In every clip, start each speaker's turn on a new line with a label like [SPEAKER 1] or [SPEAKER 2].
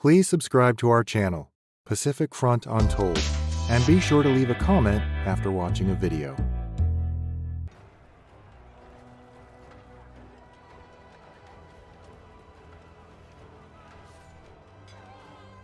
[SPEAKER 1] Please subscribe to our channel, Pacific Front Untold, and be sure to leave a comment after watching a video.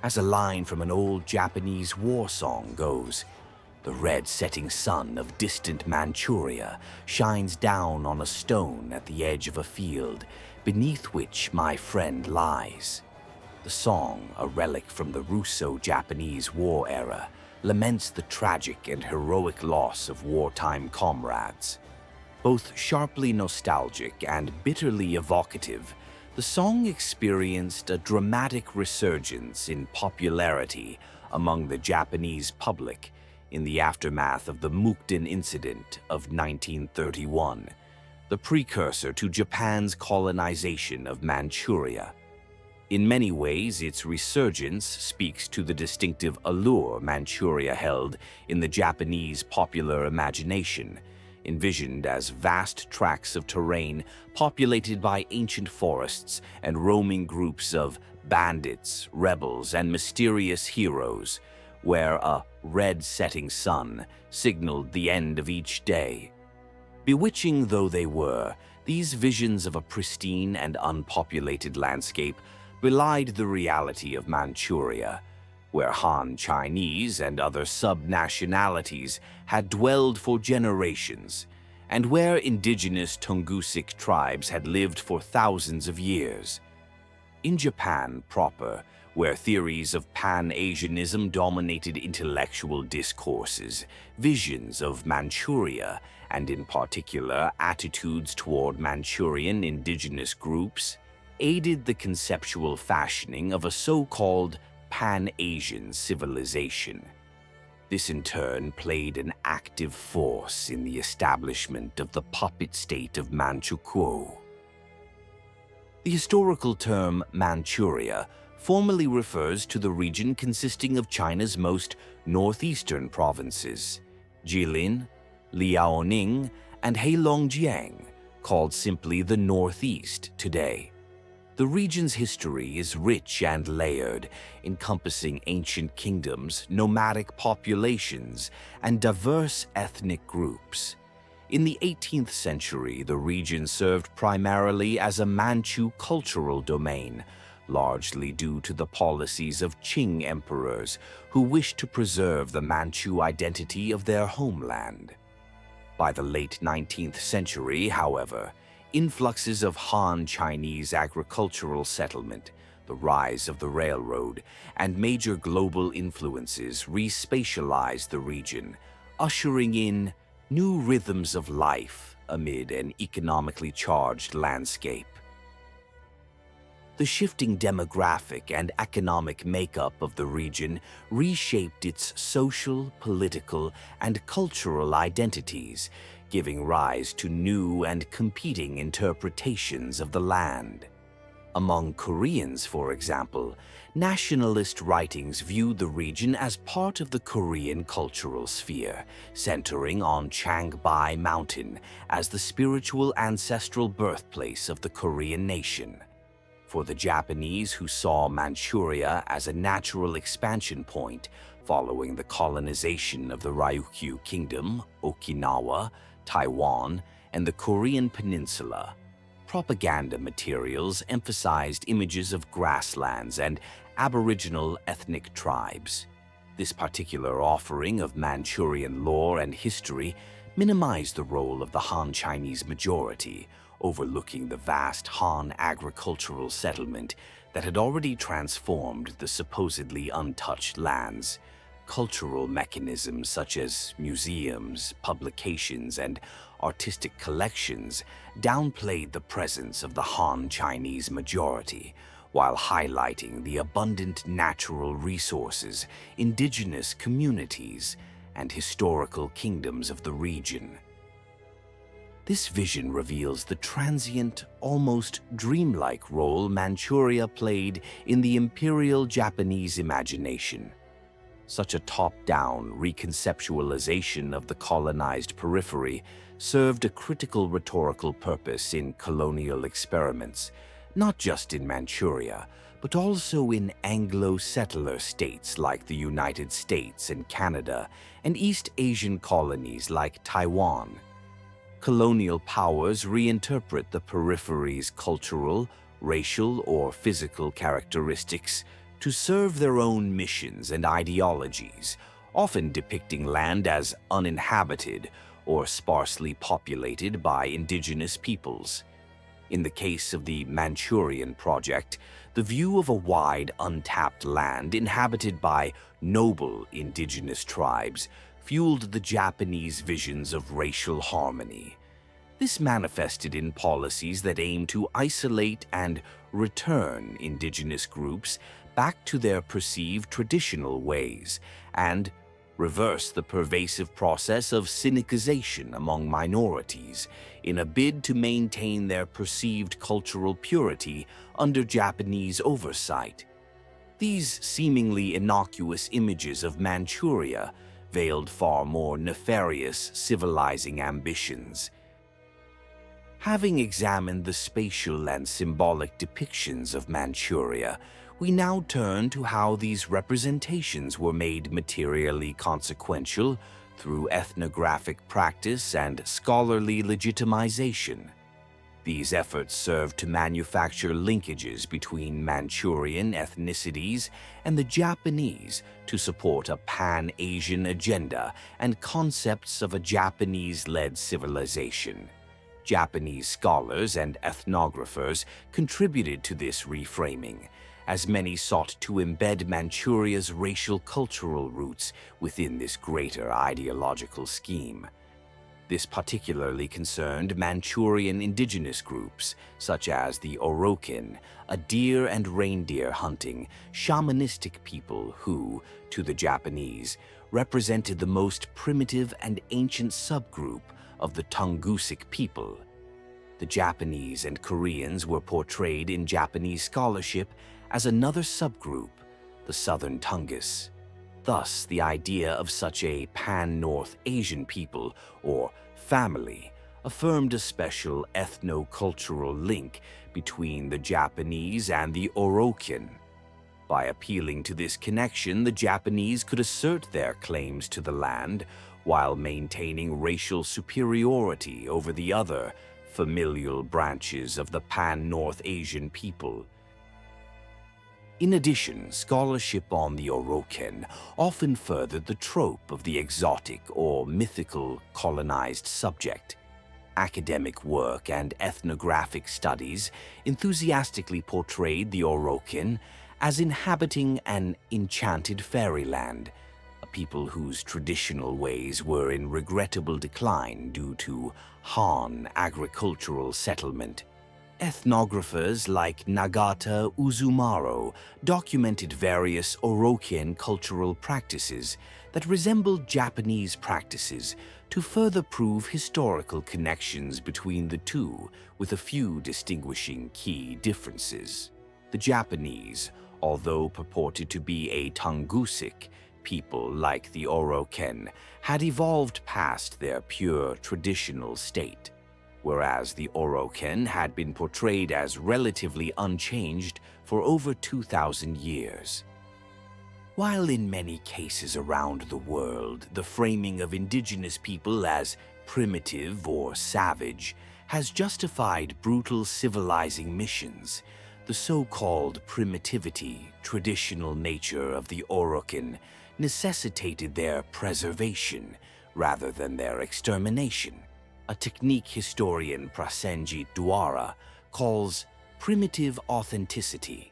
[SPEAKER 2] As a line from an old Japanese war song goes, the red setting sun of distant Manchuria shines down on a stone at the edge of a field beneath which my friend lies. The song, a relic from the Russo-Japanese War era, laments the tragic and heroic loss of wartime comrades. Both sharply nostalgic and bitterly evocative, the song experienced a dramatic resurgence in popularity among the Japanese public in the aftermath of the Mukden incident of 1931, the precursor to Japan's colonization of Manchuria. In many ways, its resurgence speaks to the distinctive allure Manchuria held in the Japanese popular imagination, envisioned as vast tracts of terrain populated by ancient forests and roaming groups of bandits, rebels, and mysterious heroes, where a red setting sun signaled the end of each day. Bewitching though they were, these visions of a pristine and unpopulated landscape belied the reality of Manchuria, where Han Chinese and other sub-nationalities had dwelled for generations, and where indigenous Tungusic tribes had lived for thousands of years. In Japan proper, where theories of pan-Asianism dominated intellectual discourses, visions of Manchuria, and in particular attitudes toward Manchurian indigenous groups, aided the conceptual fashioning of a so-called pan-Asian civilization. This in turn played an active force in the establishment of the puppet state of Manchukuo. The historical term Manchuria formally refers to the region consisting of China's most northeastern provinces, Jilin, Liaoning, and Heilongjiang, called simply the Northeast today. The region's history is rich and layered, encompassing ancient kingdoms, nomadic populations, and diverse ethnic groups. In the 18th century, the region served primarily as a Manchu cultural domain, largely due to the policies of Qing emperors who wished to preserve the Manchu identity of their homeland. By the late 19th century, however, influxes of Han Chinese agricultural settlement, the rise of the railroad, and major global influences respatialized the region, ushering in new rhythms of life amid an economically charged landscape. The shifting demographic and economic makeup of the region reshaped its social, political, and cultural identities, giving rise to new and competing interpretations of the land. Among Koreans, for example, nationalist writings viewed the region as part of the Korean cultural sphere, centering on Changbai Mountain as the spiritual ancestral birthplace of the Korean nation. For the Japanese, who saw Manchuria as a natural expansion point following the colonization of the Ryukyu Kingdom, Okinawa, Taiwan, and the Korean Peninsula, propaganda materials emphasized images of grasslands and aboriginal ethnic tribes. This particular offering of Manchurian lore and history minimized the role of the Han Chinese majority, overlooking the vast Han agricultural settlement that had already transformed the supposedly untouched lands. Cultural mechanisms such as museums, publications, and artistic collections downplayed the presence of the Han Chinese majority, while highlighting the abundant natural resources, indigenous communities, and historical kingdoms of the region. This vision reveals the transient, almost dreamlike role Manchuria played in the Imperial Japanese imagination. Such a top-down reconceptualization of the colonized periphery served a critical rhetorical purpose in colonial experiments, not just in Manchuria, but also in Anglo-settler states like the United States and Canada, and East Asian colonies like Taiwan. Colonial powers reinterpret the periphery's cultural, racial, or physical characteristics to serve their own missions and ideologies, often depicting land as uninhabited or sparsely populated by indigenous peoples. In the case of the Manchurian project, the view of a wide, untapped land inhabited by noble indigenous tribes fueled the Japanese visions of racial harmony. This manifested in policies that aim to isolate and return indigenous groups back to their perceived traditional ways and reverse the pervasive process of sinicization among minorities in a bid to maintain their perceived cultural purity under Japanese oversight. These seemingly innocuous images of Manchuria veiled far more nefarious civilizing ambitions. Having examined the spatial and symbolic depictions of Manchuria, we now turn to how these representations were made materially consequential through ethnographic practice and scholarly legitimization. These efforts serve to manufacture linkages between Manchurian ethnicities and the Japanese to support a pan-Asian agenda and concepts of a Japanese-led civilization. Japanese scholars and ethnographers contributed to this reframing, as many sought to embed Manchuria's racial cultural roots within this greater ideological scheme. This particularly concerned Manchurian indigenous groups, such as the Oroqen, a deer and reindeer hunting, shamanistic people who, to the Japanese, represented the most primitive and ancient subgroup of the Tungusic people. The Japanese and Koreans were portrayed in Japanese scholarship as another subgroup, the Southern Tungus. Thus, the idea of such a pan-North Asian people, or family, affirmed a special ethno-cultural link between the Japanese and the Oroqen. By appealing to this connection, the Japanese could assert their claims to the land while maintaining racial superiority over the other familial branches of the pan-North Asian people. In addition, scholarship on the Oroqen often furthered the trope of the exotic or mythical colonized subject. Academic work and ethnographic studies enthusiastically portrayed the Oroqen as inhabiting an enchanted fairyland, a people whose traditional ways were in regrettable decline due to Han agricultural settlement. Ethnographers like Nagata Uzumaro documented various Oroqen cultural practices that resembled Japanese practices to further prove historical connections between the two, with a few distinguishing key differences. The Japanese, although purported to be a Tungusic people like the Oroqen, had evolved past their pure traditional state, whereas the Oroqen had been portrayed as relatively unchanged for over 2,000 years. While in many cases around the world, the framing of indigenous people as primitive or savage has justified brutal civilizing missions, the so-called primitivity, traditional nature of the Oroqen necessitated their preservation rather than their extermination, a technique historian Prasenjit Dwara calls primitive authenticity.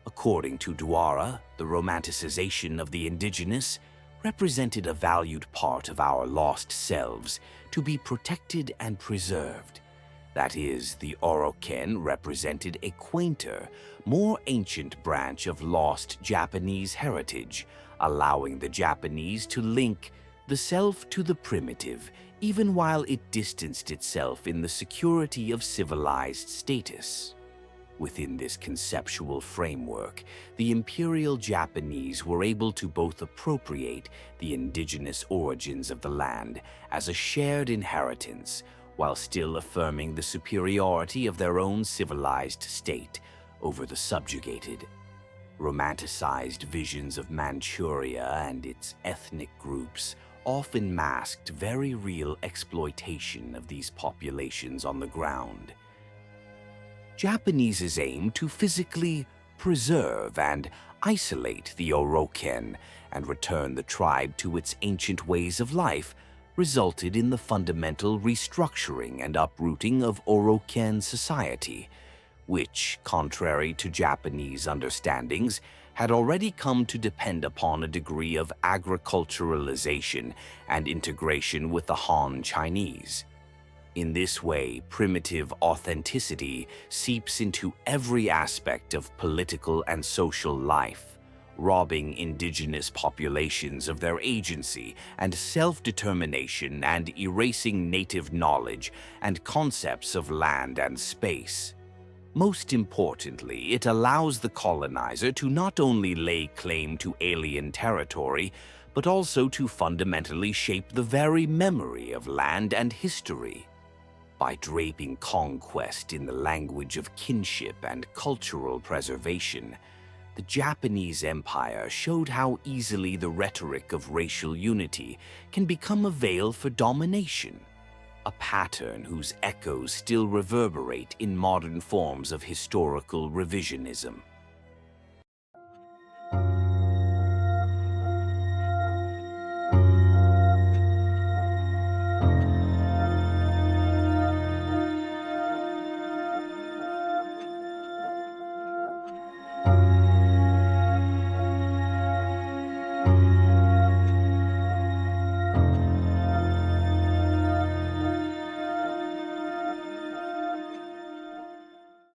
[SPEAKER 2] According to Dwara, the romanticization of the indigenous represented a valued part of our lost selves to be protected and preserved. That is, the Oroqen represented a quainter, more ancient branch of lost Japanese heritage, allowing the Japanese to link the self to the primitive, even while it distanced itself in the security of civilized status. Within this conceptual framework, the Imperial Japanese were able to both appropriate the indigenous origins of the land as a shared inheritance, while still affirming the superiority of their own civilized state over the subjugated. Romanticized visions of Manchuria and its ethnic groups often masked very real exploitation of these populations on the ground. Japanese's aim to physically preserve and isolate the Oroqen and return the tribe to its ancient ways of life resulted in the fundamental restructuring and uprooting of Oroqen society, which, contrary to Japanese understandings, had already come to depend upon a degree of agriculturalization and integration with the Han Chinese. In this way, primitive authenticity seeps into every aspect of political and social life, robbing indigenous populations of their agency and self-determination and erasing native knowledge and concepts of land and space. Most importantly, it allows the colonizer to not only lay claim to alien territory, but also to fundamentally shape the very memory of land and history. By draping conquest in the language of kinship and cultural preservation, the Japanese Empire showed how easily the rhetoric of racial unity can become a veil for domination, a pattern whose echoes still reverberate in modern forms of historical revisionism.